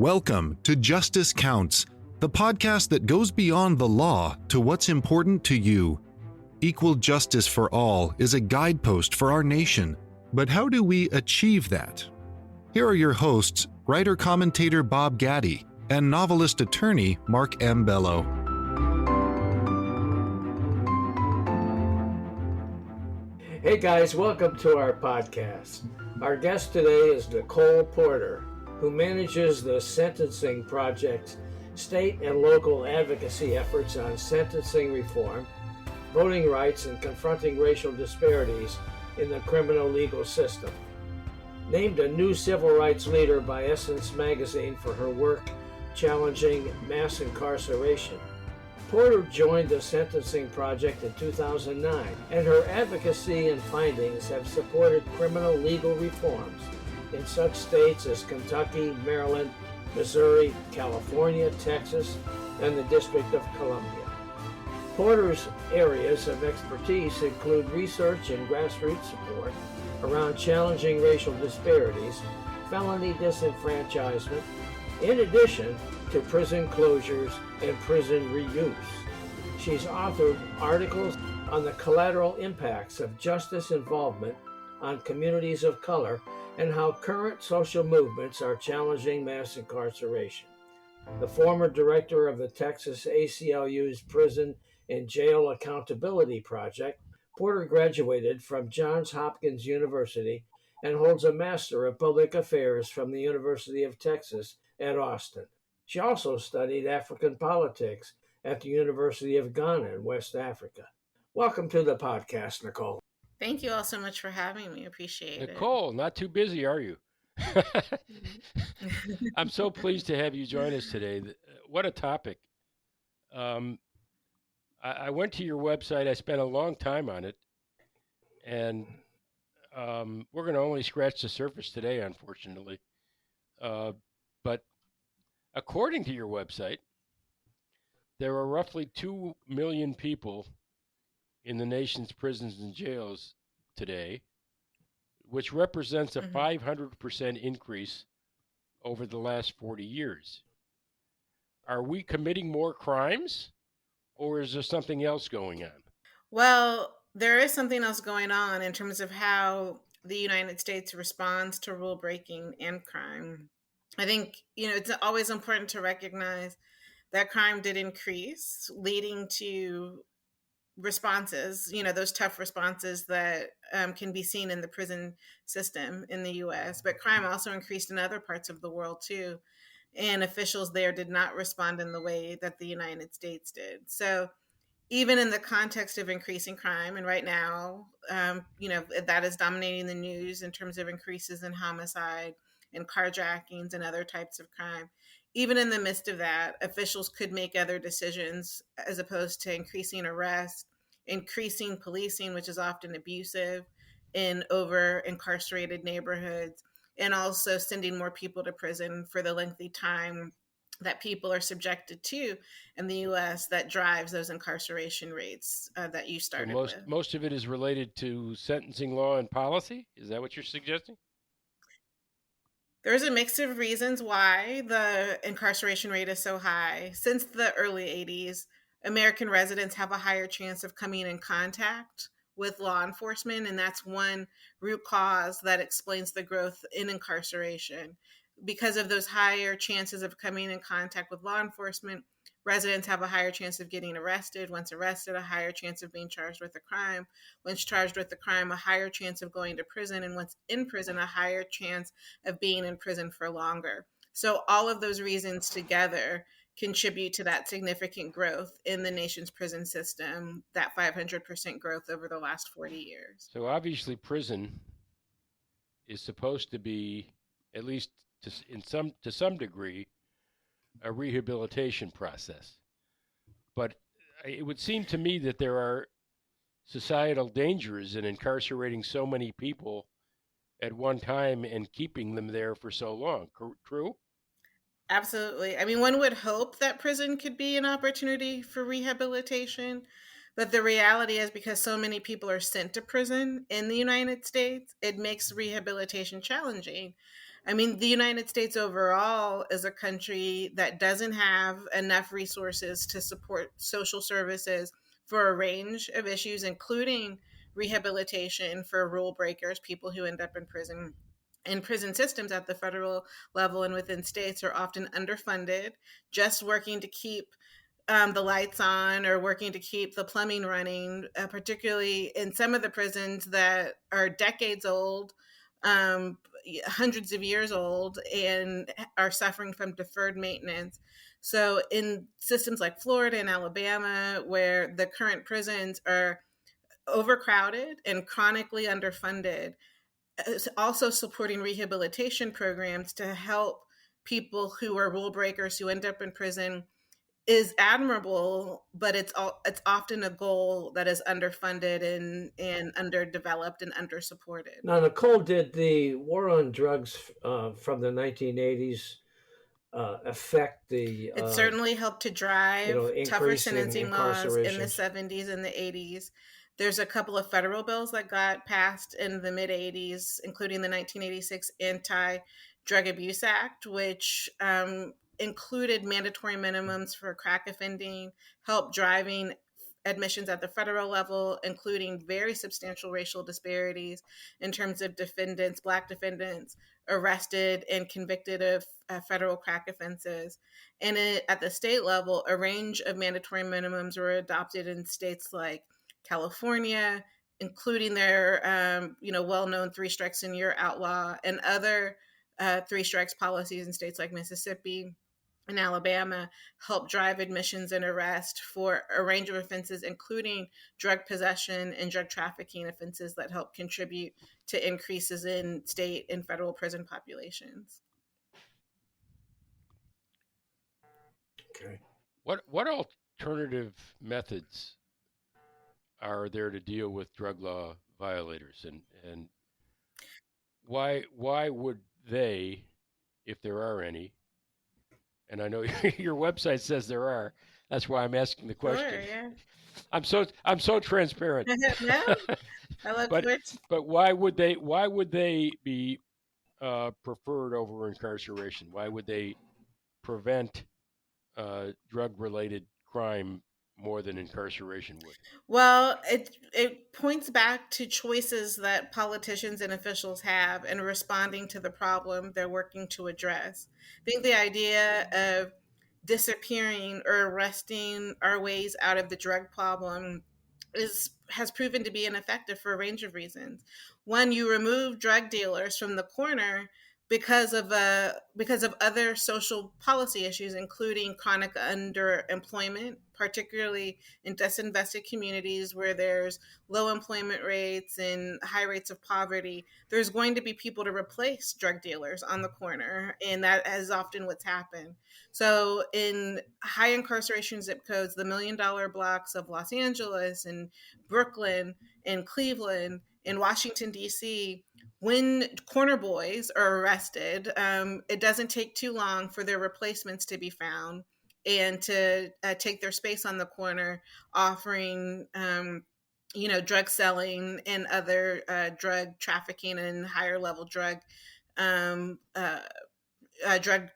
Welcome to Justice Counts, the podcast that goes beyond the law to what's important to you. Equal justice for all is a guidepost for our nation, but how do we achieve that? Here are your hosts, writer-commentator Bob Gaddy and novelist-attorney Mark M. Bello. Hey guys, welcome to our podcast. Our guest today is Nicole Porter, who manages the Sentencing Project's state and local advocacy efforts on sentencing reform, voting rights, and confronting racial disparities in the criminal legal system. Named a new civil rights leader by Essence magazine for her work challenging mass incarceration, Porter joined the Sentencing Project in 2009, and her advocacy and findings have supported criminal legal reforms in such states as Kentucky, Maryland, Missouri, California, Texas, and the District of Columbia. Porter's areas of expertise include research and grassroots support around challenging racial disparities, felony disenfranchisement, in addition to prison closures and prison reuse. She's authored articles on the collateral impacts of justice involvement on communities of color and how current social movements are challenging mass incarceration. The former director of the Texas ACLU's Prison and Jail Accountability Project, Porter graduated from Johns Hopkins University and holds a Master of Public Affairs from the University of Texas at Austin. She also studied African politics at the University of Ghana in West Africa. Welcome to the podcast, Nicole. Thank you all so much for having me. Appreciate it. Nicole, not too busy, are you? I'm so pleased to have you join us today. What a topic. I went to your website. I spent a long time on it. And we're going to only scratch the surface today, unfortunately. But according to your website, there are roughly 2 million people in the nation's prisons and jails today, which represents a 500% increase over the last 40 years. Are we committing more crimes, or is there something else going on? Well, there is something else going on in terms of how the United States responds to rule breaking and crime. I think, it's always important to recognize that crime did increase, leading to responses, those tough responses that can be seen in the prison system in the US. But crime also increased in other parts of the world too. And officials there did not respond in the way that the United States did. So even in the context of increasing crime, and right now, that is dominating the news in terms of increases in homicide and carjackings and other types of crime. Even in the midst of that, officials could make other decisions as opposed to increasing arrests, increasing policing, which is often abusive in over-incarcerated neighborhoods, and also sending more people to prison for the lengthy time that people are subjected to in the U.S. that drives those incarceration rates that you started with. Most of it is related to sentencing law and policy? Is that what you're suggesting? There's a mix of reasons why the incarceration rate is so high. Since the early 80s, American residents have a higher chance of coming in contact with law enforcement, and that's one root cause that explains the growth in incarceration. Because of those higher chances of coming in contact with law enforcement, residents have a higher chance of getting arrested. Once arrested, a higher chance of being charged with a crime. Once charged with a crime, a higher chance of going to prison. And once in prison, a higher chance of being in prison for longer. So all of those reasons together contribute to that significant growth in the nation's prison system, that 500% growth over the last 40 years. So obviously prison is supposed to be, at least to some degree, a rehabilitation process. But it would seem to me that there are societal dangers in incarcerating so many people at one time and keeping them there for so long. True? Absolutely. I mean, one would hope that prison could be an opportunity for rehabilitation, but the reality is because so many people are sent to prison in the United States, it makes rehabilitation challenging. I mean, the United States overall is a country that doesn't have enough resources to support social services for a range of issues, including rehabilitation for rule breakers, people who end up in prison. And prison systems at the federal level and within states are often underfunded, just working to keep the lights on or working to keep the plumbing running, particularly in some of the prisons that are decades old, hundreds of years old, and are suffering from deferred maintenance. So, in systems like Florida and Alabama, where the current prisons are overcrowded and chronically underfunded, also supporting rehabilitation programs to help people who are rule breakers who end up in prison is admirable, but it's often a goal that is underfunded and underdeveloped and undersupported. Now, Nicole, did the war on drugs from the 1980s affect the It certainly helped to drive tougher increase in sentencing laws in the incarceration? 70s and the 80s. There's a couple of federal bills that got passed in the mid 80s, including the 1986 Anti Drug Abuse Act, which included mandatory minimums for crack offending, help driving admissions at the federal level, including very substantial racial disparities in terms of defendants, Black defendants, arrested and convicted of federal crack offenses. And at the state level, a range of mandatory minimums were adopted in states like California, including their well-known 3 strikes and you're outlaw, and other 3 strikes policies in states like Mississippi and Alabama help drive admissions and arrest for a range of offenses, including drug possession and drug trafficking offenses that help contribute to increases in state and federal prison populations. Okay. What alternative methods are there to deal with drug law violators, and why would they, if there are any, and I know your website says there are, that's why I'm asking the question. Sure, yeah. I'm so transparent. No, I look but forward but why would they be preferred over incarceration? Why would they prevent drug related crime more than incarceration would? Well, it points back to choices that politicians and officials have in responding to the problem they're working to address. I think the idea of disappearing or arresting our ways out of the drug problem has proven to be ineffective for a range of reasons. One, you remove drug dealers from the corner because of other social policy issues, including chronic underemployment, particularly in disinvested communities where there's low employment rates and high rates of poverty. There's going to be people to replace drug dealers on the corner, and that is often what's happened. So in high incarceration zip codes, the $1 million blocks of Los Angeles and Brooklyn and Cleveland and Washington, D.C., when corner boys are arrested, it doesn't take too long for their replacements to be found and to take their space on the corner, offering drug selling and other drug trafficking and higher level drug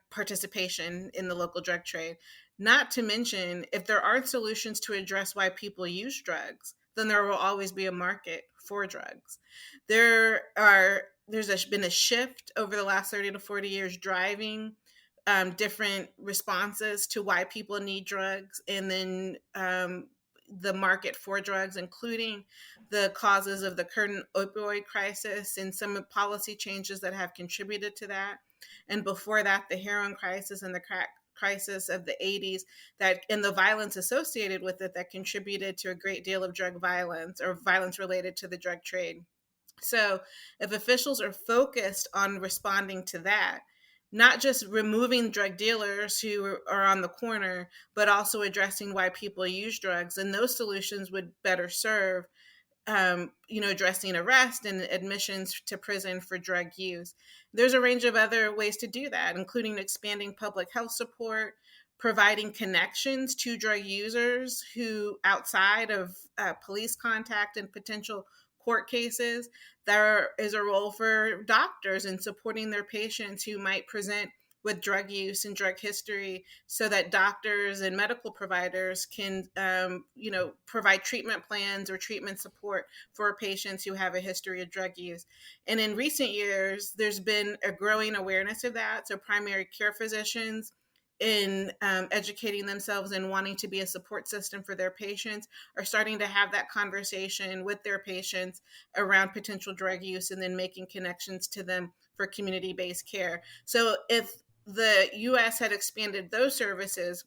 participation in the local drug trade. Not to mention, if there aren't solutions to address why people use drugs, then there will always be a market for drugs. There's been a shift over the last 30 to 40 years driving different responses to why people need drugs, and then the market for drugs, including the causes of the current opioid crisis and some policy changes that have contributed to that. And before that, the heroin crisis and the crack crisis of the 80s, and the violence associated with it that contributed to a great deal of drug violence or violence related to the drug trade. So if officials are focused on responding to that, not just removing drug dealers who are on the corner, but also addressing why people use drugs, and those solutions would better serve addressing arrest and admissions to prison for drug use. There's a range of other ways to do that, including expanding public health support, providing connections to drug users who outside of police contact and potential court cases, there is a role for doctors in supporting their patients who might present with drug use and drug history, so that doctors and medical providers can, provide treatment plans or treatment support for patients who have a history of drug use. And in recent years, there's been a growing awareness of that. So primary care physicians, in educating themselves and wanting to be a support system for their patients, are starting to have that conversation with their patients around potential drug use, and then making connections to them for community-based care. So if the US had expanded those services,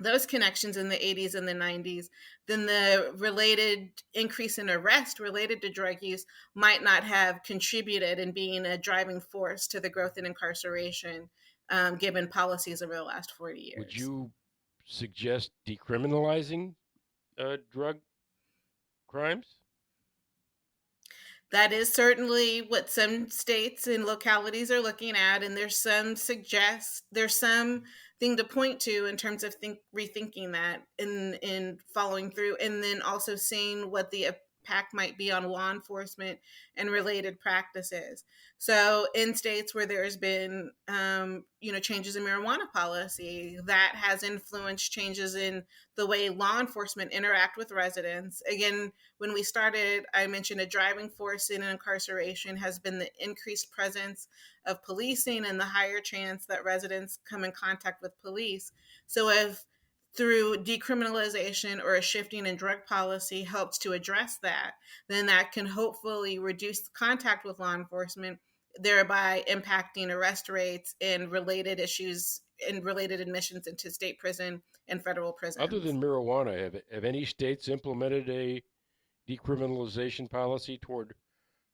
those connections in the 80s and the 90s, then the related increase in arrest related to drug use might not have contributed in being a driving force to the growth in incarceration, given policies over the last 40 years. Would you suggest decriminalizing drug crimes? That is certainly what some states and localities are looking at, and there's some thing to point to in terms of rethinking that in following through, and then also seeing what the impact might be on law enforcement and related practices. So in states where there's been changes in marijuana policy, that has influenced changes in the way law enforcement interact with residents. Again, when we started, I mentioned a driving force in incarceration has been the increased presence of policing and the higher chance that residents come in contact with police. So if through decriminalization or a shifting in drug policy helps to address that, then that can hopefully reduce contact with law enforcement, thereby impacting arrest rates and related issues and related admissions into state prison and federal prisons. Other than marijuana, have any states implemented a decriminalization policy toward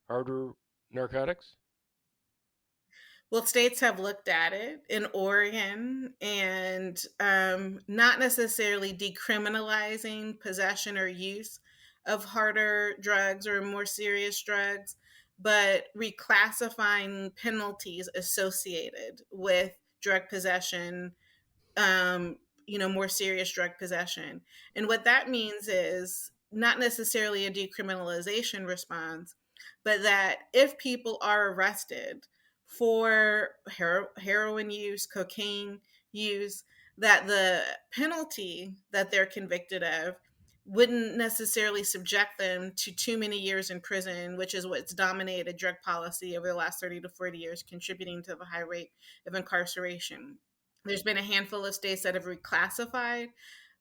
harder narcotics? Well, states have looked at it in Oregon, and not necessarily decriminalizing possession or use of harder drugs or more serious drugs, but reclassifying penalties associated with drug possession, more serious drug possession. And what that means is not necessarily a decriminalization response, but that if people are arrested for heroin use, cocaine use, that the penalty that they're convicted of wouldn't necessarily subject them to too many years in prison, which is what's dominated drug policy over the last 30 to 40 years, contributing to the high rate of incarceration. There's been a handful of states that have reclassified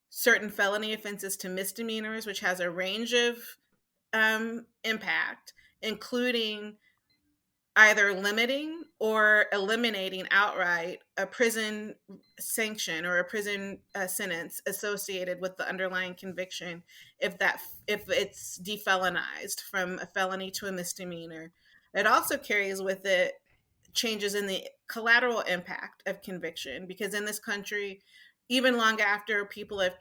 certain felony offenses to misdemeanors, which has a range of impact, including either limiting or eliminating outright a prison sanction or a prison sentence associated with the underlying conviction if it's defelonized from a felony to a misdemeanor. It also carries with it changes in the collateral impact of conviction, because in this country, even long after people have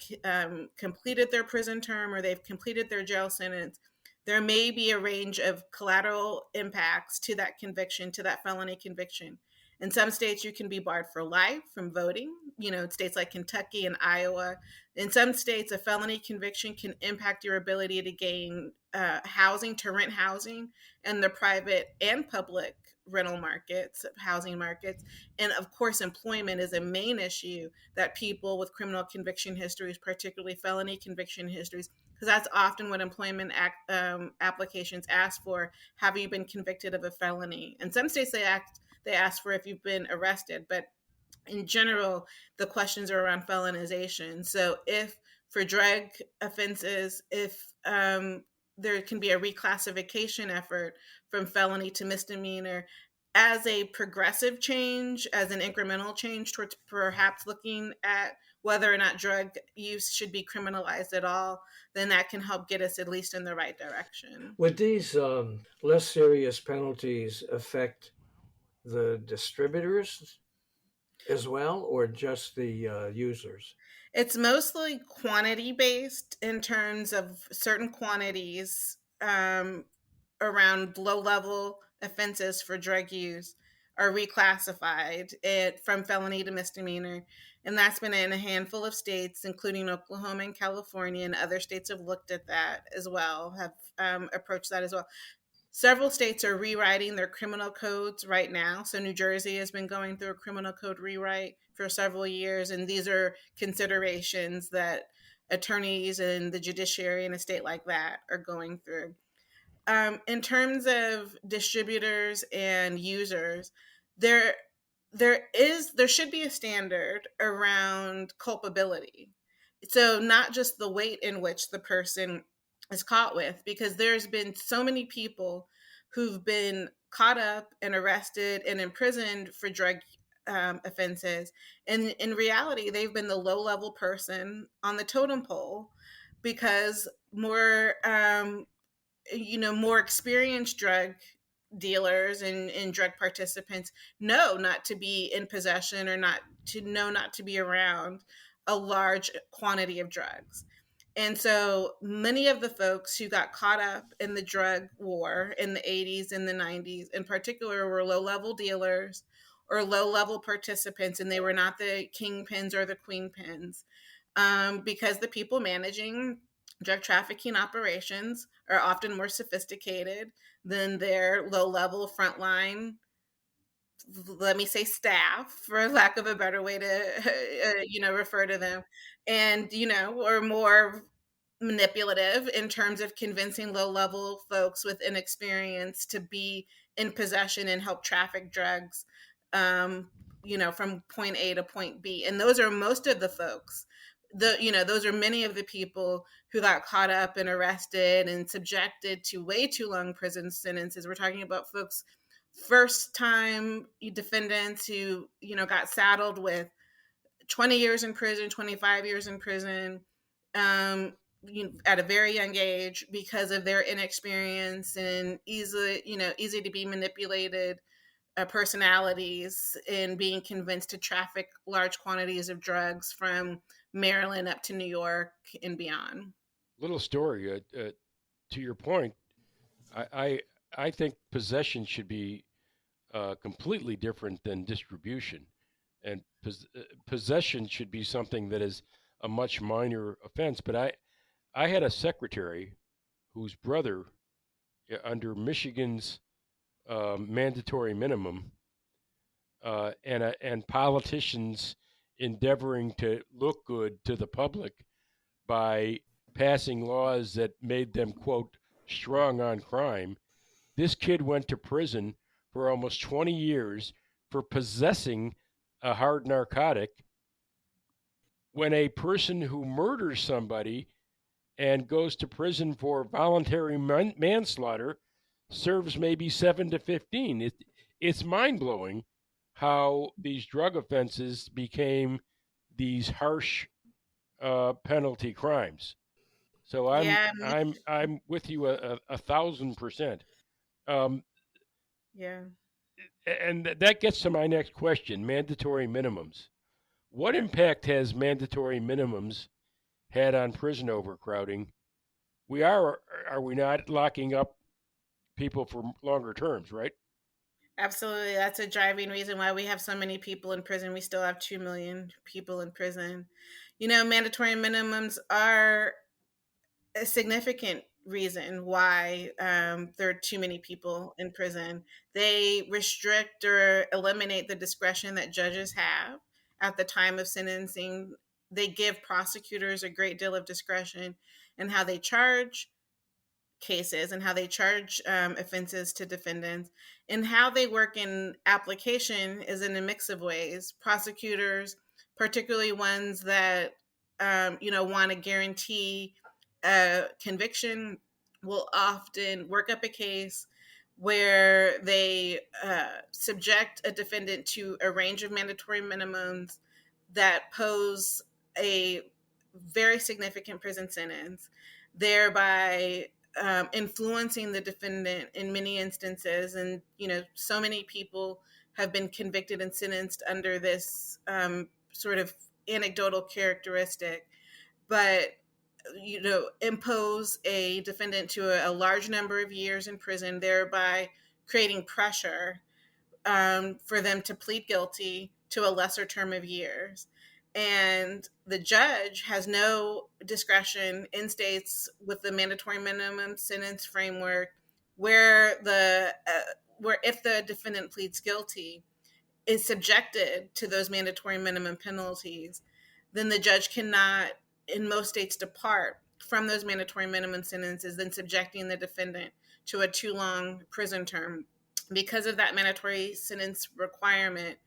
completed their prison term or they've completed their jail sentence, there may be a range of collateral impacts to that conviction, to that felony conviction. In some states, you can be barred for life from voting, states like Kentucky and Iowa. In some states, a felony conviction can impact your ability to gain housing, to rent housing, and the private and public rental markets, housing markets. And of course, employment is a main issue that people with criminal conviction histories, particularly felony conviction histories, because that's often what employment applications ask for. Have you been convicted of a felony? In some states, they ask for if you've been arrested, but in general, the questions are around felonization. So if for drug offenses, if there can be a reclassification effort from felony to misdemeanor as a progressive change, as an incremental change towards perhaps looking at whether or not drug use should be criminalized at all, then that can help get us at least in the right direction. Would these less serious penalties affect the distributors as well, or just the users? It's mostly quantity based in terms of certain quantities around low level offenses for drug use are reclassified from felony to misdemeanor. And that's been in a handful of states, including Oklahoma and California, and other states have looked at that as well, have approached that as well. Several states are rewriting their criminal codes right now. So New Jersey has been going through a criminal code rewrite for several years, and these are considerations that attorneys and the judiciary in a state like that are going through. In terms of distributors and users, there there should be a standard around culpability. So not just the weight in which the person is caught with, because there's been so many people who've been caught up and arrested and imprisoned for drug offenses, and in reality they've been the low level person on the totem pole, because more experienced drug dealers and drug participants know not to be in possession, or not to be around a large quantity of drugs. And so many of the folks who got caught up in the drug war in the 80s and the 90s in particular were low level dealers or low level participants, and they were not the kingpins or the queenpins, because the people managing drug trafficking operations are often more sophisticated than their low level frontline, let me say, staff, for lack of a better way to refer to them, and or more manipulative in terms of convincing low level folks with inexperience to be in possession and help traffic drugs, from point A to point B. And those are most of the folks. Those are many of the people who got caught up and arrested and subjected to way too long prison sentences. We're talking about folks, first time defendants who, got saddled with 20 years in prison, 25 years in prison, at a very young age, because of their inexperience and easy to be manipulated personalities, and being convinced to traffic large quantities of drugs from Maryland up to New York and beyond. Little story. To your point, I think possession should be completely different than distribution, and possession should be something that is a much minor offense. But I had a secretary whose brother, under Michigan's mandatory minimum, and politicians endeavoring to look good to the public by passing laws that made them, quote, strong on crime. This kid went to prison for almost 20 years for possessing a hard narcotic, when a person who murders somebody and goes to prison for voluntary manslaughter serves maybe 7 to 15. It's mind blowing how these drug offenses became these harsh penalty crimes. So Yeah, I'm with you 1,000%. Um, yeah. and that gets to my next question: mandatory minimums. What impact has mandatory minimums had on prison overcrowding? Are we not locking up people for longer terms, right? Absolutely. That's a driving reason why we have so many people in prison. We still have 2 million people in prison. Mandatory minimums are a significant reason why there are too many people in prison. They restrict or eliminate the discretion that judges have at the time of sentencing. They give prosecutors a great deal of discretion in how they charge cases and how they charge offenses to defendants, and how they work in application is in a mix of ways. Prosecutors, particularly ones that want to guarantee conviction, will often work up a case where they subject a defendant to a range of mandatory minimums that pose a very significant prison sentence, thereby influencing the defendant in many instances. And, so many people have been convicted and sentenced under this sort of anecdotal characteristic. But, impose a defendant to a large number of years in prison, thereby creating pressure for them to plead guilty to a lesser term of years. And the judge has no discretion in states with the mandatory minimum sentence framework where where if the defendant pleads guilty is subjected to those mandatory minimum penalties, then the judge cannot, in most states, depart from those mandatory minimum sentences, then subjecting the defendant to a too long prison term. Because of that mandatory sentence requirement,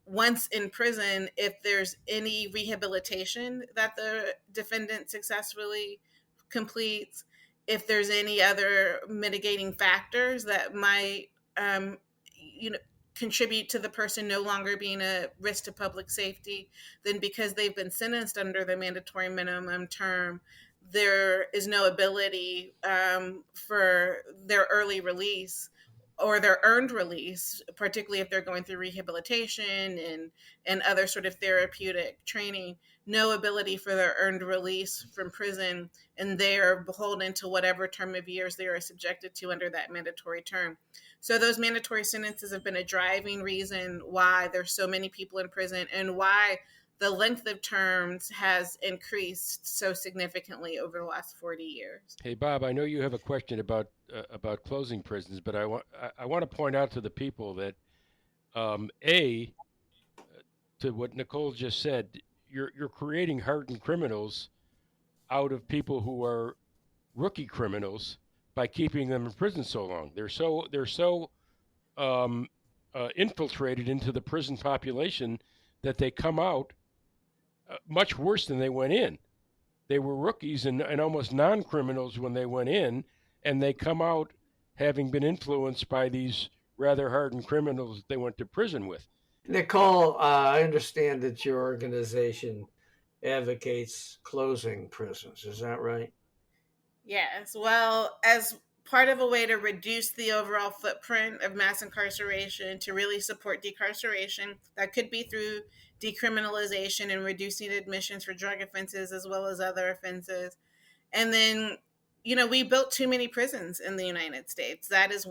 once in prison, if there's any rehabilitation that the defendant successfully completes, if there's any other mitigating factors that might, you know, contribute to the person no longer being a risk to public safety, then because they've been sentenced under the mandatory minimum term, there is no ability for their early release or their earned release, particularly if they're going through rehabilitation and other sort of therapeutic training, no ability for their earned release from prison, and they are beholden to whatever term of years they are subjected to under that mandatory term. So those mandatory sentences have been a driving reason why there's so many people in prison and why the length of terms has increased so significantly over the last 40 years. Hey, Bob, I know you have a question about closing prisons, but I want to point out to the people that to what Nicole just said, you're creating hardened criminals out of people who are rookie criminals by keeping them in prison so long. They're so infiltrated into the prison population that they come out much worse than they went in. They were rookies and almost non-criminals when they went in, and they come out having been influenced by these rather hardened criminals they went to prison with. Nicole, I understand that your organization advocates closing prisons. Is that right? Yes. Well, as part of a way to reduce the overall footprint of mass incarceration, to really support decarceration, that could be through decriminalization and reducing admissions for drug offenses as well as other offenses. And then, we built too many prisons in the United States. That's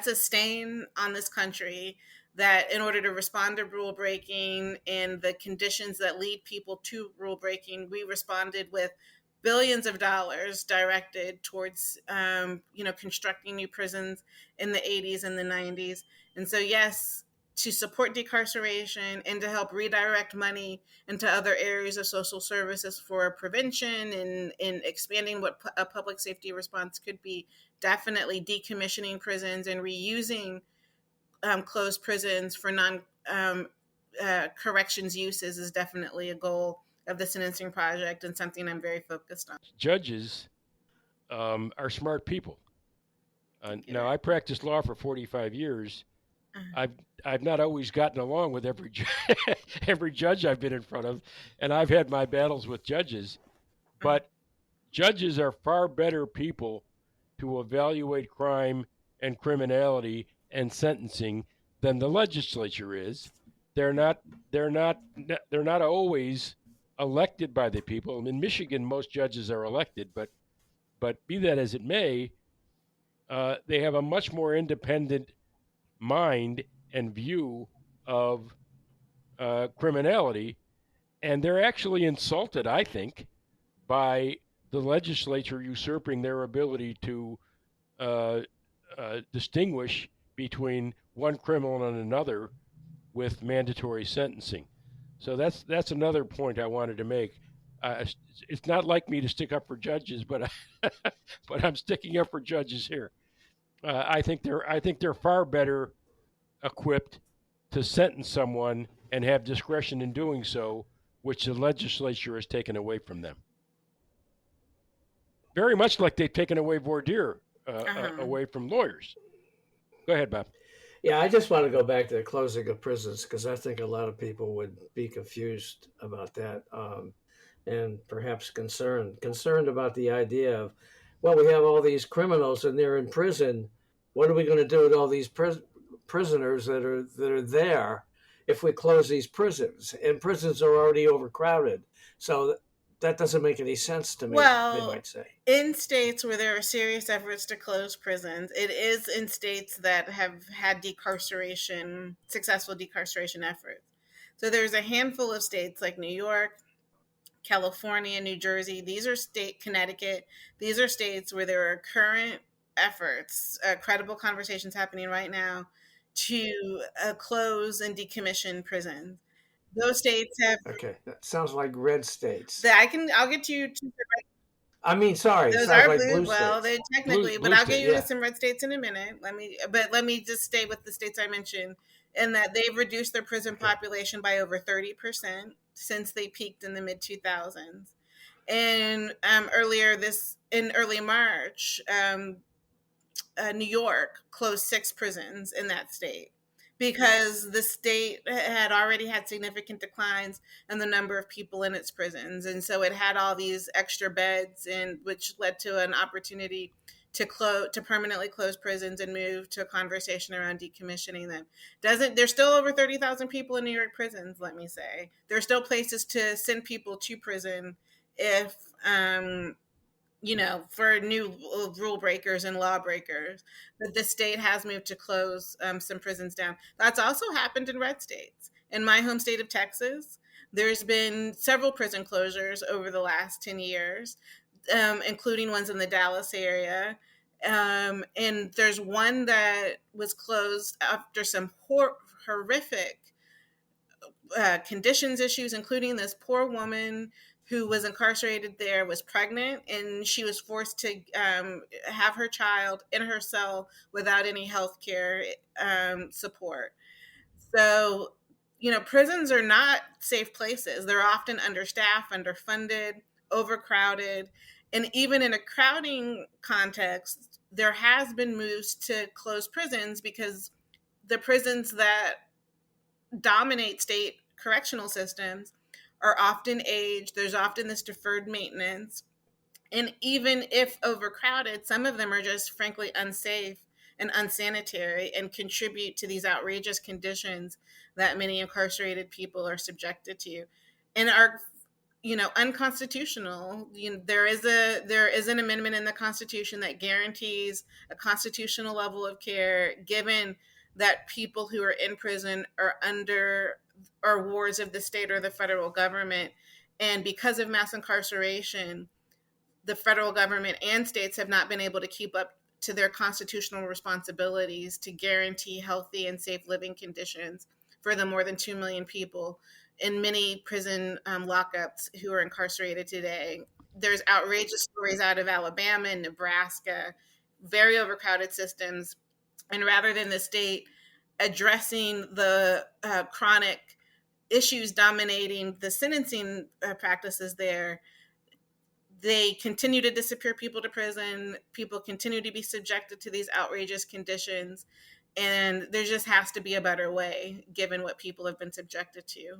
a stain on this country, that in order to respond to rule breaking and the conditions that lead people to rule breaking, we responded with billions of dollars directed towards, constructing new prisons in the 80s and the 90s. And so, yes, to support decarceration and to help redirect money into other areas of social services for prevention and expanding what a public safety response could be, definitely decommissioning prisons and reusing closed prisons for corrections uses is definitely a goal of the sentencing project and something I'm very focused on. Judges are smart people. Now, I practiced law for 45 years. I've not always gotten along with every judge I've been in front of, and I've had my battles with judges. But judges are far better people to evaluate crime and criminality and sentencing than the legislature is. They're not always elected by the people. In Michigan, most judges are elected, but be that as it may, they have a much more independent mind and view of criminality, and they're actually insulted, I think, by the legislature usurping their ability to distinguish between one criminal and another with mandatory sentencing. So that's another point I wanted to make. It's not like me to stick up for judges, but but I'm sticking up for judges here. I think they're far better equipped to sentence someone and have discretion in doing so, which the legislature has taken away from them. Very much like they've taken away voir dire away from lawyers. Go ahead, Bob. Yeah, I just want to go back to the closing of prisons because I think a lot of people would be confused about that and perhaps concerned about the idea of, well, we have all these criminals and they're in prison. What are we going to do with all these prisoners that are there if we close these prisons? And prisons are already overcrowded. So that doesn't make any sense to me, they Well, might say. in states where there are serious efforts to close prisons, it is in states that have had successful decarceration efforts. So there's a handful of states like New York, California, New Jersey. Connecticut. These are states where there are current efforts, credible conversations happening right now to close and decommission prisons. Those states have Okay, that sounds like red states. I'll get you to I mean, sorry, it those sounds are like blue. blue Well, states. they technically, but Blue I'll get state. you to Yeah. some red states in a minute. Let me just stay with the states I mentioned, in that they've reduced their prison Okay. population by over 30% since they peaked in the mid 2000s. And in early March, New York closed 6 prisons in that state because the state had already had significant declines in the number of people in its prisons, and so it had all these extra beds, and which led to an opportunity to permanently close prisons and move to a conversation around decommissioning them. Doesn't There's still over 30,000 people in New York prisons. Let me say there's still places to send people to prison if for new rule breakers and lawbreakers. But the state has moved to close some prisons down. That's also happened in red states. In my home state of Texas, there's been several prison closures over the last 10 years, including ones in the Dallas area. And there's one that was closed after some horrific conditions issues, including this poor woman who was incarcerated there was pregnant, and she was forced to have her child in her cell without any health care support. So, prisons are not safe places. They're often understaffed, underfunded, overcrowded. And even in a crowding context, there has been moves to close prisons because the prisons that dominate state correctional systems are often aged. There's often this deferred maintenance. And even if overcrowded, some of them are just frankly unsafe and unsanitary and contribute to these outrageous conditions that many incarcerated people are subjected to and are unconstitutional. There is an amendment in the Constitution that guarantees a constitutional level of care, given that people who are in prison are under or wards of the state or the federal government. And because of mass incarceration, the federal government and states have not been able to keep up to their constitutional responsibilities to guarantee healthy and safe living conditions for the more than 2 million people in many prison lockups who are incarcerated today. There's outrageous stories out of Alabama and Nebraska, very overcrowded systems. And rather than the state addressing the chronic issues dominating the sentencing practices there, they continue to disappear people to prison. People continue to be subjected to these outrageous conditions. And there just has to be a better way, given what people have been subjected to.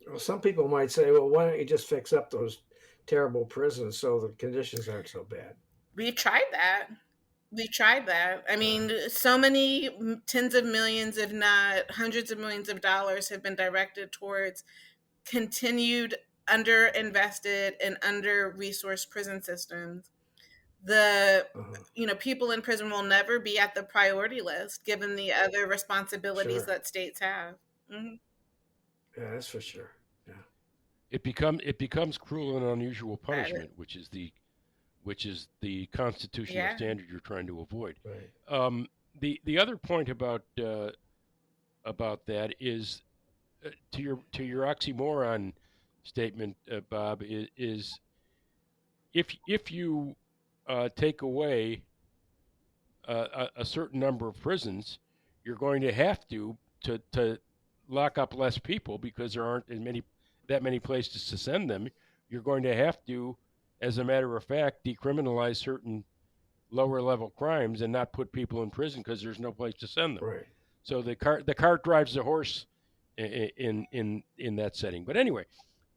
Well, some people might say, well, why don't you just fix up those terrible prisons so the conditions aren't so bad? We've tried that. I mean, so many tens of millions, if not hundreds of millions of dollars have been directed towards continued underinvested and under-resourced prison systems. The people in prison will never be at the priority list given the other responsibilities Sure. that states have. Mm-hmm. Yeah, that's for sure. Yeah. It becomes cruel and unusual punishment, which is the constitutional standard you're trying to avoid. Right. The other point about that is to your oxymoron statement, Bob, is if you take away a certain number of prisons, you're going to have to lock up less people because there aren't that many places to send them. You're going to have to, as a matter of fact, decriminalize certain lower level crimes and not put people in prison because there's no place to send them. Right. So the cart drives the horse in that setting. But anyway,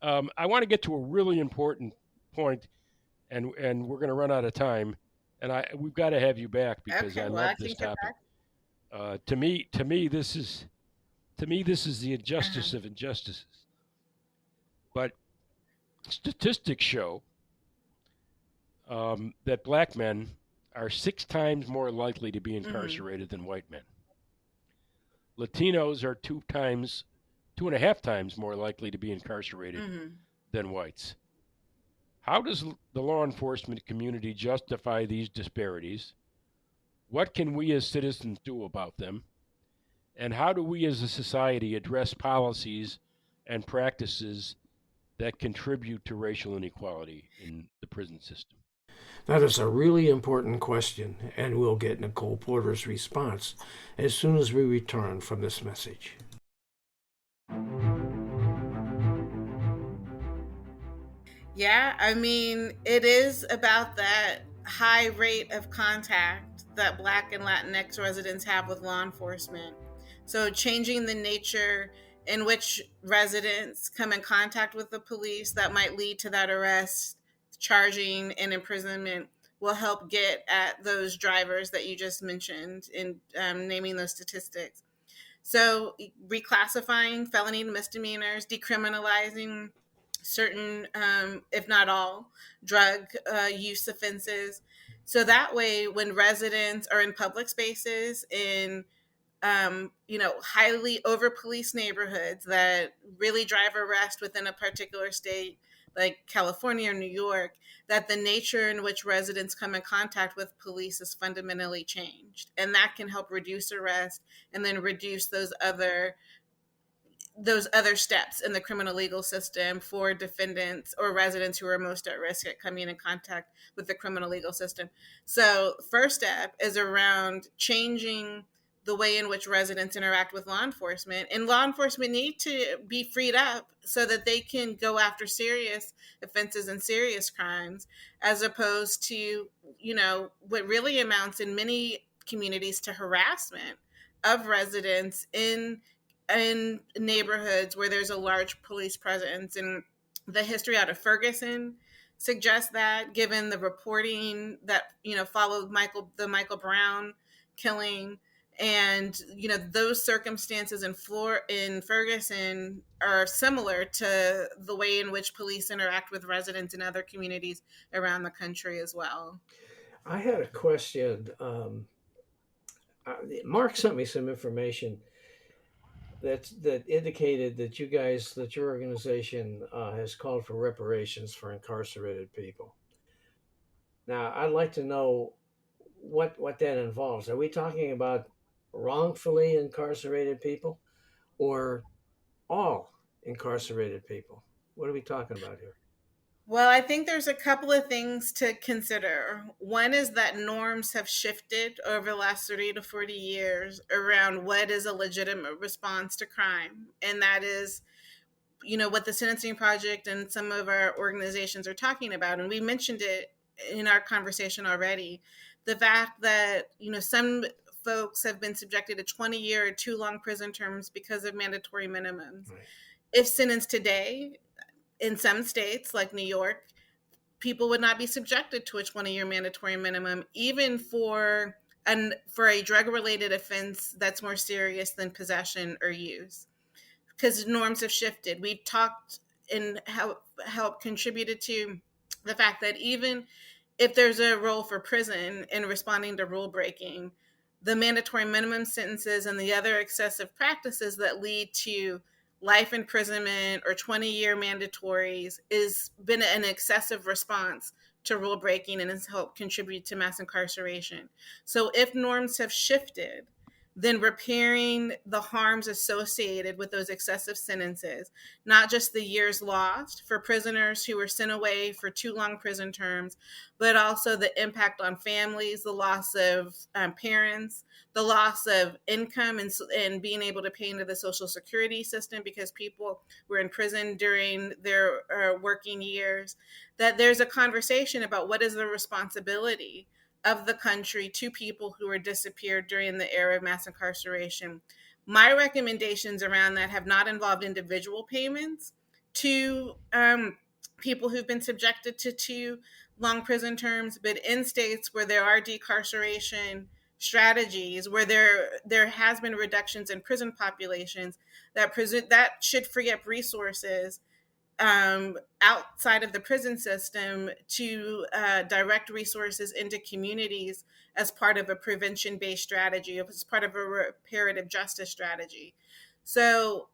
I want to get to a really important point, and we're going to run out of time. And we've got to have you back because I love this topic. To me, this is the injustice of injustices. But Statistics show that black men are 6 times more likely to be incarcerated than white men. Latinos are 2.5 times more likely to be incarcerated than whites. How does the law enforcement community justify these disparities? What can we as citizens do about them? And how do we as a society address policies and practices that contribute to racial inequality in the prison system? That is a really important question, and we'll get Nicole Porter's response as soon as we return from this message. Yeah, I mean, it is about that high rate of contact that Black and Latinx residents have with law enforcement. So, changing the nature in which residents come in contact with the police that might lead to that arrest, charging, and imprisonment will help get at those drivers that you just mentioned in naming those statistics. So, reclassifying felony and misdemeanors, decriminalizing certain, if not all, drug use offenses. So that way, when residents are in public spaces, in highly over policed neighborhoods that really drive arrest within a particular state, like California or New York, that the nature in which residents come in contact with police is fundamentally changed. And that can help reduce arrest and then reduce those other steps in the criminal legal system for defendants or residents who are most at risk at coming in contact with the criminal legal system. So first step is around changing the way in which residents interact with law enforcement, and law enforcement need to be freed up so that they can go after serious offenses and serious crimes, as opposed to, what really amounts in many communities to harassment of residents in neighborhoods where there's a large police presence. And the history out of Ferguson suggests that, given the reporting that followed the Michael Brown killing, and those circumstances in Ferguson are similar to the way in which police interact with residents in other communities around the country as well. I had a question. Mark sent me some information that indicated that your organization has called for reparations for incarcerated people. Now, I'd like to know what that involves. Are we talking about wrongfully incarcerated people, or all incarcerated people? What are we talking about here? Well, I think there's a couple of things to consider. One is that norms have shifted over the last 30 to 40 years around what is a legitimate response to crime. And that is, what the Sentencing Project and some of our organizations are talking about. And we mentioned it in our conversation already. The fact that, some folks have been subjected to 20-year or too long prison terms because of mandatory minimums. Right. If sentenced today, in some states like New York, people would not be subjected to a 20-year mandatory minimum, even for a drug-related offense that's more serious than possession or use, because norms have shifted. We've talked and helped contributed to the fact that even if there's a role for prison in responding to rule breaking, the mandatory minimum sentences and the other excessive practices that lead to life imprisonment or 20-year mandatories is been an excessive response to rule breaking and has helped contribute to mass incarceration. So if norms have shifted, then repairing the harms associated with those excessive sentences, not just the years lost for prisoners who were sent away for too long prison terms, but also the impact on families, the loss of parents, the loss of income and being able to pay into the Social Security system because people were in prison during their working years, that there's a conversation about what is the responsibility of the country to people who were disappeared during the era of mass incarceration. My recommendations around that have not involved individual payments to people who've been subjected to too long prison terms, but in states where there are decarceration strategies, where there has been reductions in prison populations, that should free up resources outside of the prison system to direct resources into communities as part of a prevention-based strategy, as part of a reparative justice strategy. So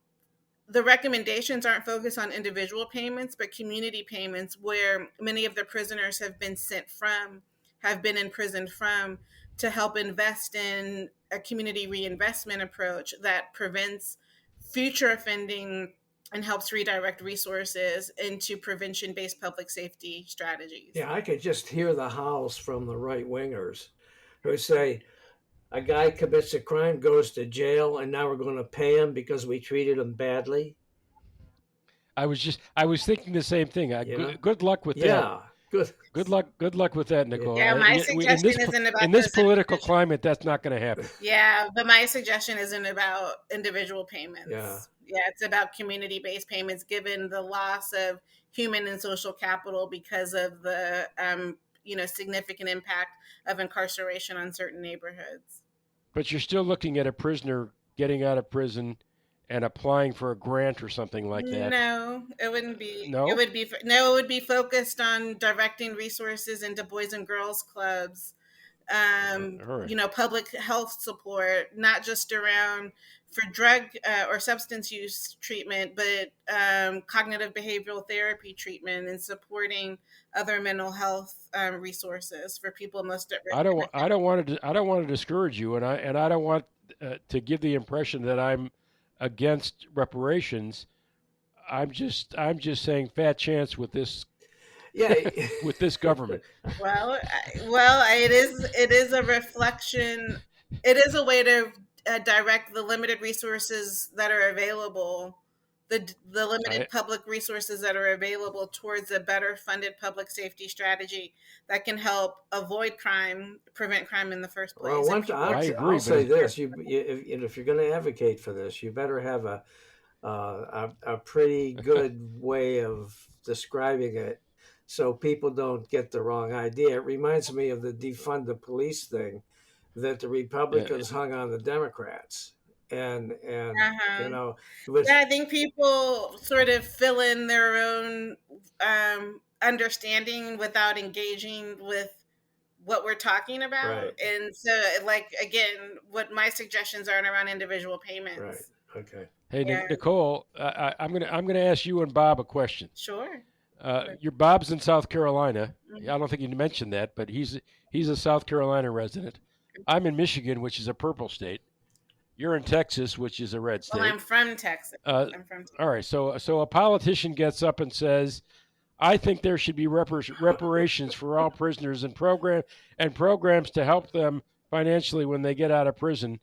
the recommendations aren't focused on individual payments, but community payments, where many of the prisoners have been sent from, have been imprisoned from, to help invest in a community reinvestment approach that prevents future offending and helps redirect resources into prevention-based public safety strategies. Yeah, I could just hear the howls from the right wingers who say, a guy commits a crime, goes to jail, and now we're going to pay him because we treated him badly. I was thinking the same thing. Good luck with that. Yeah, good. Good luck with that, Nicole. Yeah, my suggestion isn't about in this political climate, that's not going to happen. Yeah, but my suggestion isn't about individual payments. Yeah, it's about community-based payments, given the loss of human and social capital because of the significant impact of incarceration on certain neighborhoods. But you're still looking at a prisoner getting out of prison and applying for a grant or something like that. No, it wouldn't be. No? It would be focused on directing resources into boys and girls clubs, right. Public health support, not just around for drug or substance use treatment, but cognitive behavioral therapy treatment and supporting other mental health resources for people most at risk. I don't want to discourage you, and I don't want to give the impression that I'm against reparations. I'm just saying fat chance with this. Yeah, with this government. Well, it is a reflection. It is a way to direct the limited resources that are available, the limited public resources that are available towards a better funded public safety strategy that can help avoid crime, prevent crime in the first place. Well, I'll say this: if you're going to advocate for this, you better have a pretty good way of describing it, so people don't get the wrong idea. It reminds me of the defund the police thing that the Republicans hung on the Democrats. And I think people sort of fill in their own understanding without engaging with what we're talking about. Right. And so, again, what my suggestions are around individual payments. Right. Okay. Hey, Nicole, I'm gonna ask you and Bob a question. Sure. Your Bob's in South Carolina. Mm-hmm. I don't think you mentioned that, but he's a South Carolina resident. I'm in Michigan, which is a purple state. You're in Texas, which is a red state. Well, I'm from Texas. All right. So a politician gets up and says, "I think there should be reparations for all prisoners and programs to help them financially when they get out of prison."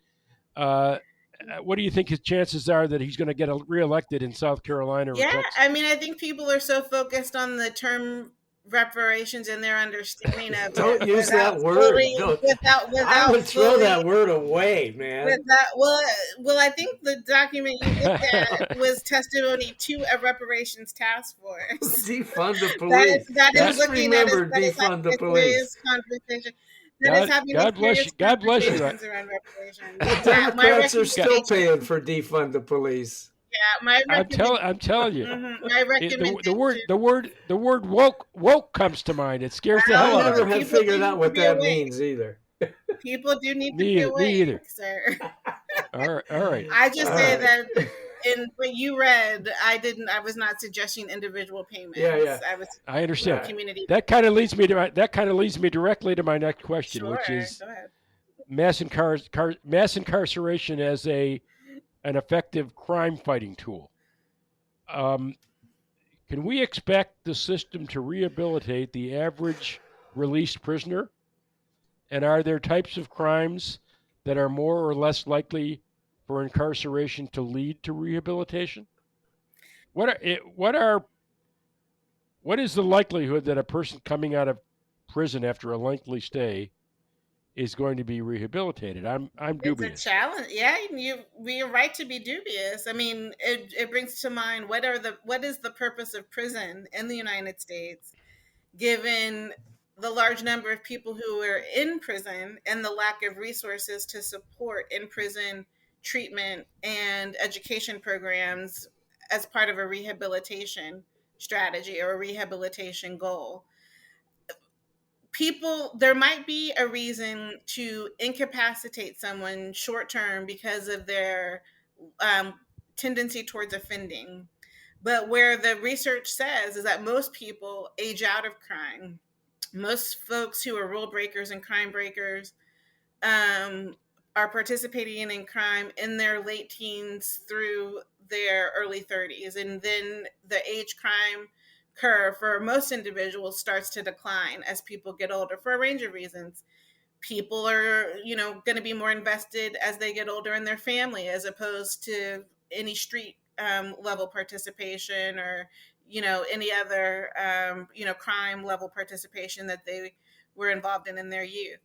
What do you think his chances are that he's going to get reelected in South Carolina? Or Texas? I mean, I think people are so focused on the term reparations and their understanding of don't use that word. I would throw that word away, man. Well, I think the document you looked at was testimony to a reparations task force. Defund the police. Just remember, defund the police. God bless you. The Democrats are still paying for defund the police. Yeah, I'm telling you. My recommendation. The word woke comes to mind. It scares the hell out of me. I never have figured out what that means either. People do need to be awake, me either, sir. All right. I just say that in what you read, I was not suggesting individual payments. Yeah. I understand. Community. That kind of leads me directly to my next question, which is mass incarceration as an effective crime fighting tool. Can we expect the system to rehabilitate the average released prisoner? And are there types of crimes that are more or less likely for incarceration to lead to rehabilitation? What is the likelihood that a person coming out of prison after a lengthy stay is going to be rehabilitated? I'm dubious. It's a challenge. Yeah, you're right to be dubious. I mean, it brings to mind what is the purpose of prison in the United States, given the large number of people who are in prison and the lack of resources to support in-prison treatment and education programs as part of a rehabilitation strategy or a rehabilitation goal. There might be a reason to incapacitate someone short term because of their um, tendency towards offending. But where the research says is that most people age out of crime. Most folks who are rule breakers and crime breakers um, are participating in crime in their late teens through their early 30s. And then the age crime curve for most individuals starts to decline as people get older for a range of reasons. People are, going to be more invested as they get older in their family as opposed to any street level participation or, any other, crime level participation that they were involved in their youth.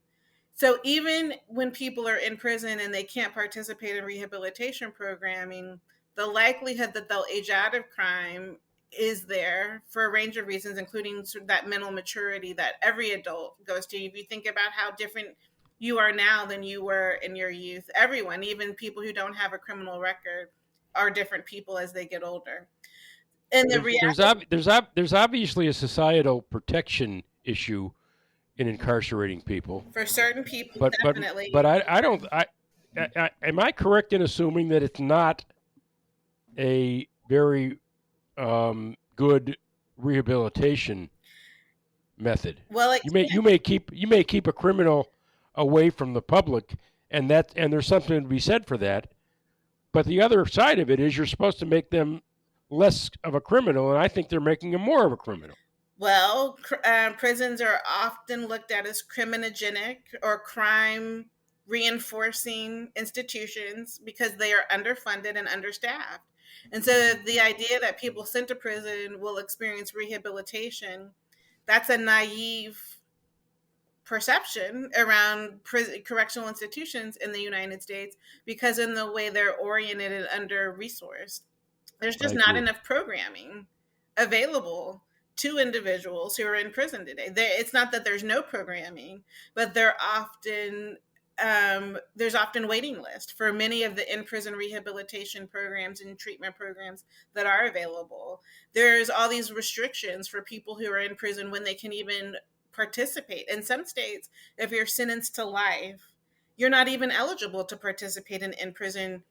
So even when people are in prison and they can't participate in rehabilitation programming, the likelihood that they'll age out of crime is there for a range of reasons, including sort of that mental maturity that every adult goes to. If you think about how different you are now than you were in your youth, everyone, even people who don't have a criminal record, are different people as they get older. And there's obviously a societal protection issue in incarcerating people. For certain people, but definitely. But I don't. Am I correct in assuming that it's not a very good rehabilitation method? Well, you may keep a criminal away from the public, and there's something to be said for that. But the other side of it is you're supposed to make them less of a criminal, and I think they're making them more of a criminal. Well, prisons are often looked at as criminogenic or crime reinforcing institutions because they are underfunded and understaffed. And so the idea that people sent to prison will experience rehabilitation, that's a naive perception around correctional institutions in the United States because in the way they're oriented and under-resourced. There's just not enough programming available to individuals who are in prison today. It's not that there's no programming, but there's often waiting list for many of the in-prison rehabilitation programs and treatment programs that are available. There's all these restrictions for people who are in prison when they can even participate. In some states, if you're sentenced to life, you're not even eligible to participate in in-prison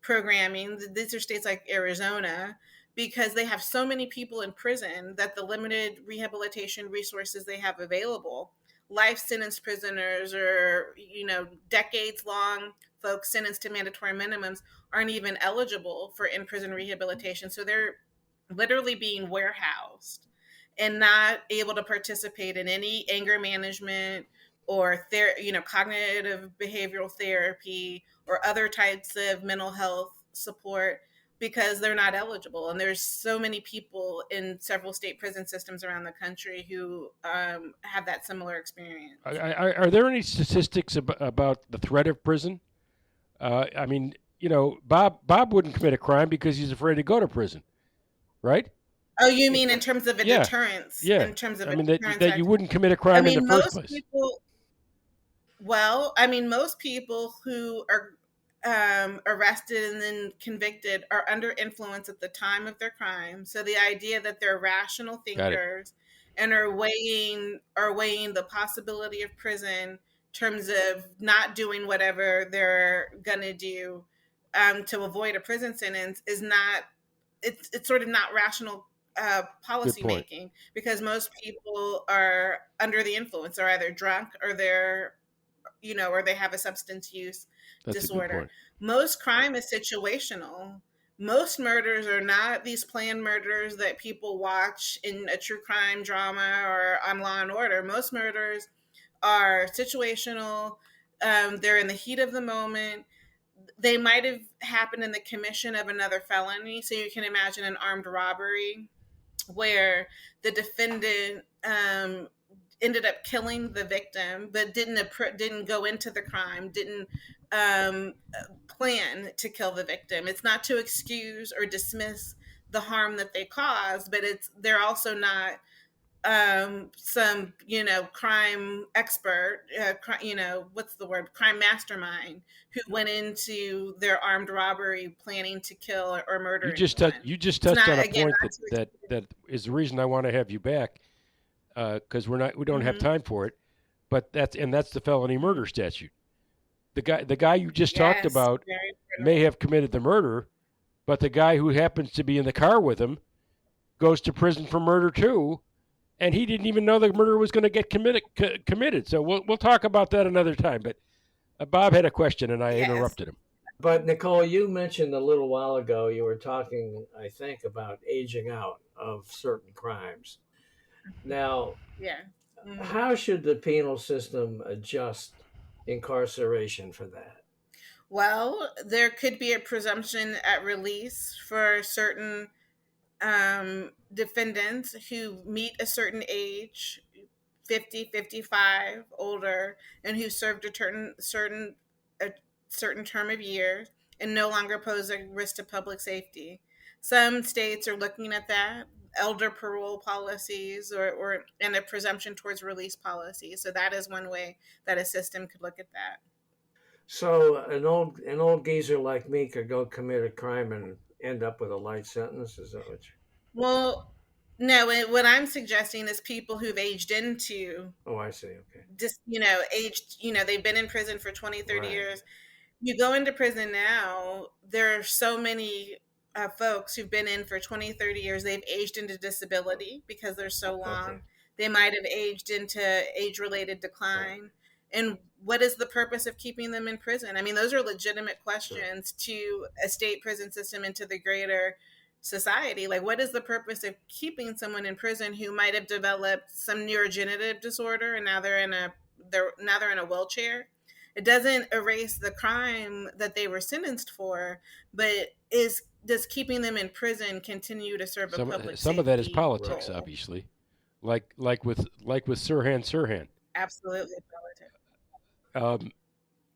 programming. These are states like Arizona, because they have so many people in prison that the limited rehabilitation resources they have available, life sentence prisoners or, decades long folks sentenced to mandatory minimums aren't even eligible for in-prison rehabilitation. So they're literally being warehoused and not able to participate in any anger management or cognitive behavioral therapy or other types of mental health support because they're not eligible. And there's so many people in several state prison systems around the country who have that similar experience. Are there any statistics about the threat of prison? I mean, Bob wouldn't commit a crime because he's afraid to go to prison, right? Oh, you mean in terms of a deterrence? Yeah. In terms of that you wouldn't commit a crime in the first place. Most people who are arrested and then convicted are under influence at the time of their crime. So the idea that they're rational thinkers and are weighing the possibility of prison in terms of not doing whatever they're gonna do to avoid a prison sentence is not. It's sort of not rational policy making because most people are under the influence. They're either drunk or they're or they have a substance use disorder. Most crime is situational. Most murders are not these planned murders that people watch in a true crime drama or on Law and Order. Most murders are situational. They're in the heat of the moment. They might have happened in the commission of another felony. So you can imagine an armed robbery where the defendant ended up killing the victim, but didn't go into the crime, didn't plan to kill the victim. It's not to excuse or dismiss the harm that they caused, but they're also not some crime expert, what's the word, crime mastermind, who went into their armed robbery planning to kill or murder anyone. You just It's touched not, on a again, point not to that is the reason I want to have you back, because we don't have hmm time for it. But that's the felony murder statute. The guy you just talked yes, about very may have committed the murder, but the guy who happens to be in the car with him goes to prison for murder too, and he didn't even know the murder was going to get committed. So we'll talk about that another time. But Bob had a question, and I yes. interrupted him. But Nicole, you mentioned a little while ago, you were talking, I think, about aging out of certain crimes. Now, Yeah. Mhm. how should the penal system adjust incarceration for that? Well, there could be a presumption at release for certain defendants who meet a certain age, 50, 55, older, and who served a certain term of years and no longer pose a risk to public safety. Some states are looking at that, elder parole policies, or and a presumption towards release policy. So that is one way that a system could look at that. So an old geezer like me could go commit a crime and end up with a light sentence. Is that what you? Well, no, what I'm suggesting is people who've aged into Oh, I see. Okay. just, aged, they've been in prison for 20, 30 Right. years. You go into prison now, there are so many folks who've been in for 20, 30 years. They've aged into disability because they're so Okay. long. They might have aged into age related Right. decline. And what is the purpose of keeping them in prison? I mean, those are legitimate Sure. questions to a state prison system and to the greater society. Like, what is the purpose of keeping someone in prison who might have developed some neurodegenerative disorder and now they're in a wheelchair? It doesn't erase the crime that they were sentenced for, but is does keeping them in prison continue to serve a public Some of that is safety politics, role? obviously, like with Sirhan. Absolutely politics. Um,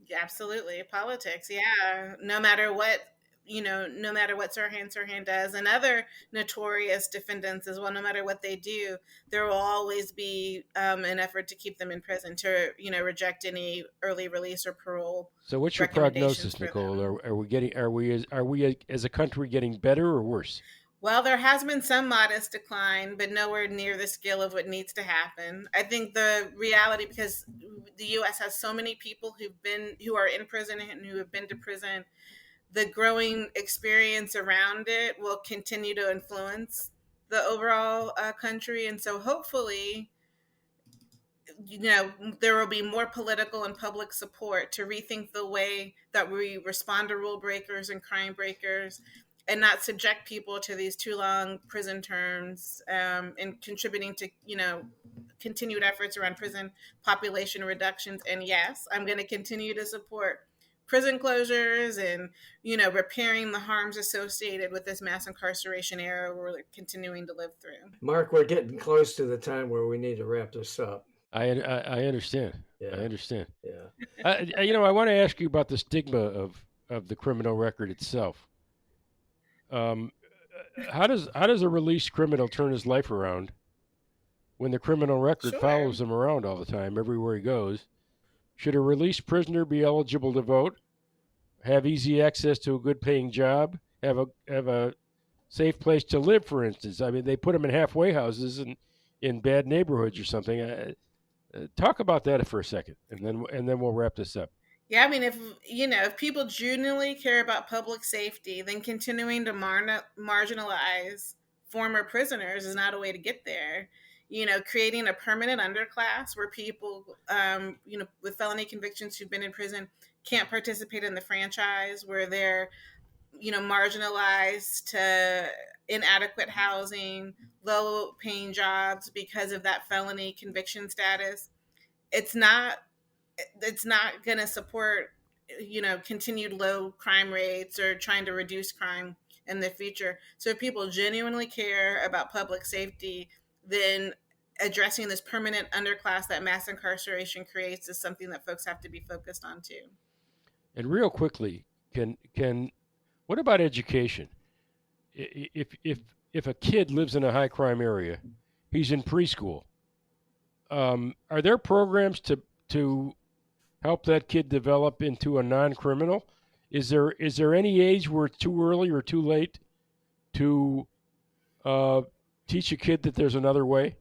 Yeah, absolutely politics. Yeah, no matter what Sirhan does, and other notorious defendants as well, no matter what they do, there will always be an effort to keep them in prison, to reject any early release or parole so what's your recommendations prognosis, for Nicole? them. Are we as a country getting better or worse? Well, there has been some modest decline, but nowhere near the scale of what needs to happen. I think the reality, because the U.S. has so many people who are in prison and who have been to prison, the growing experience around it will continue to influence the overall country, and so hopefully, there will be more political and public support to rethink the way that we respond to rule breakers and crime breakers, and not subject people to these too long prison terms, and contributing to continued efforts around prison population reductions. And yes, I'm going to continue to support prison closures and repairing the harms associated with this mass incarceration era we're continuing to live through. Mark, we're getting close to the time where we need to wrap this up. I understand. I Yeah. understand. Yeah. I want to ask you about the stigma of the criminal record itself. Um, how does a released criminal turn his life around when the criminal record Sure. follows him around all the time, everywhere he goes? Should a released prisoner be eligible to vote, have easy access to a good-paying job, have a safe place to live? For instance, I mean, they put them in halfway houses and in bad neighborhoods or something. Talk about that for a second, and then we'll wrap this up. Yeah, I mean, if people genuinely care about public safety, then continuing to marginalize former prisoners is not a way to get there. Creating a permanent underclass where people, with felony convictions who've been in prison can't participate in the franchise, where they're, marginalized to inadequate housing, low paying jobs because of that felony conviction status. It's not it's not going to support continued low crime rates or trying to reduce crime in the future. So if people genuinely care about public safety, then addressing this permanent underclass that mass incarceration creates is something that folks have to be focused on too. And real quickly, can what about education? If a kid lives in a high crime area, he's in preschool. Are there programs to help that kid develop into a non-criminal? Is there any age where it's too early or too late to teach a kid that there's another way?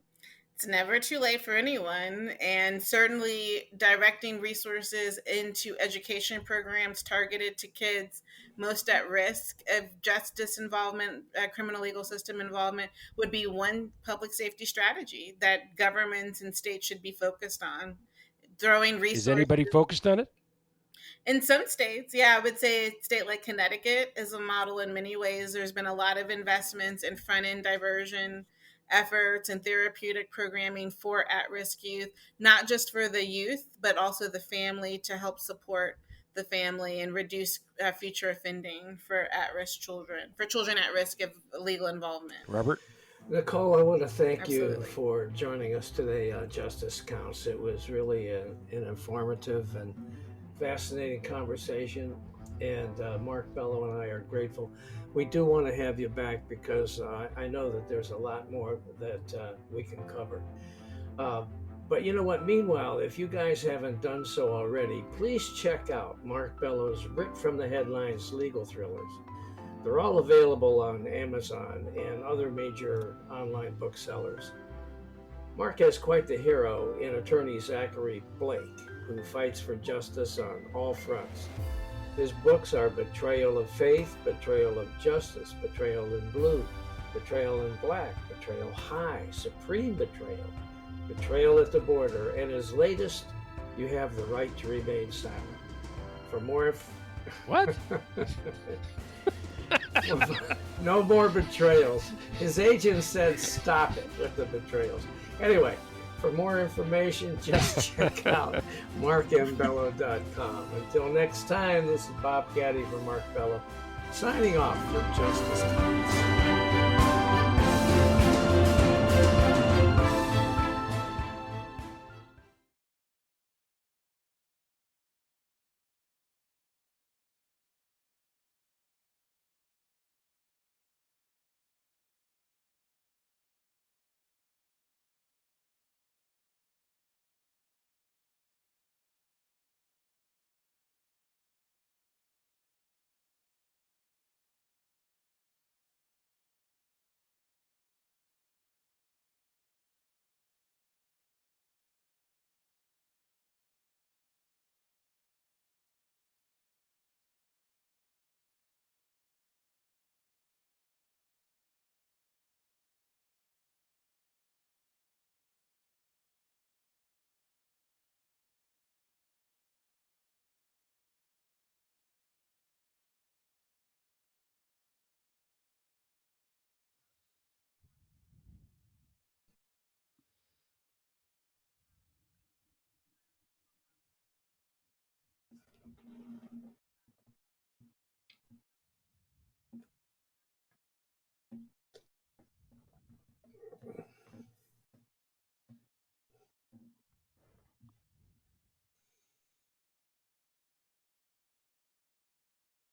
It's never too late for anyone, and certainly directing resources into education programs targeted to kids most at risk of justice involvement, criminal legal system involvement, would be one public safety strategy that governments and states should be focused on. Throwing resources. Is anybody focused on it? In some states, yeah, I would say a state like Connecticut is a model in many ways. There's been a lot of investments in front-end diversion efforts and therapeutic programming for at-risk youth, not just for the youth, but also the family, to help support the family and reduce future offending for at-risk children, for children at risk of legal involvement. Robert? Nicole, I want to thank Absolutely. you for joining us today on Justice Counts. It was really an informative and fascinating conversation, and Mark Bello and I are grateful. We do want to have you back because I know that there's a lot more that we can cover. But you know what? Meanwhile, if you guys haven't done so already, please check out Mark Bello's Ripped from the Headlines legal thrillers. They're all available on Amazon and other major online booksellers. Mark has quite the hero in attorney Zachary Blake, who fights for justice on all fronts. His books are Betrayal of Faith, Betrayal of Justice, Betrayal in Blue, Betrayal in Black, Betrayal High, Supreme Betrayal, Betrayal at the Border, and his latest, You Have the Right to Remain Silent. For more What? No more betrayals. His agent said stop it with the betrayals. Anyway, for more information, just check out markmbello.com. Until next time, this is Bob Gaddy for Mark Bello, signing off for Justice Counts.